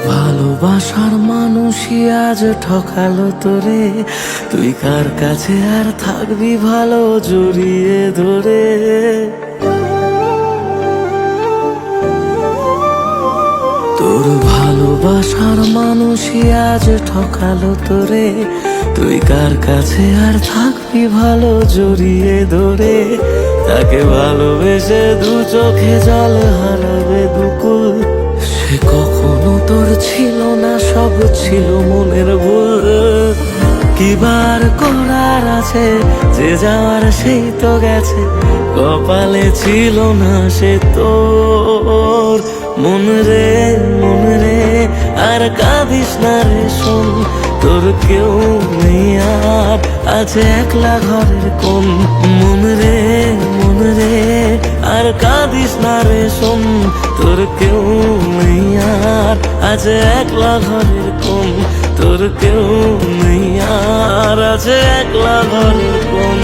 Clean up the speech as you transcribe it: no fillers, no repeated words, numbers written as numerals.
ভালোবাসার মানুষই আজ ঠকালো তোরে, তুই কার কাছে আর থাকবি ভালো জড়িয়ে ধরে। তোর ভালোবাসার মানুষই আজ ঠকালো তোরে, তুই কার কাছে আর থাকবি ভালো জড়িয়ে ধরে। তাকে ভালোবেসে দু চোখে জল হারাবে দুকুল, সে কখনো তোর ছিল না, সব ছিল মনের ভুল। কিবার করার আছে, যে যাওয়ার সেই তো গেছে, কপালে ছিল না সে তোর। মন রে মন রে আর কাঁদিস না রে শোন, তোর কেউ নেই আর আছে একলা ঘরের কোণ। মন রে মন রে আর কাঁদিস না রে শোন, তোর কেউ নেই আর আছে একলা ঘরের কোণ। তোর কেউ নেই আর আছে একলা ঘরের কোণ।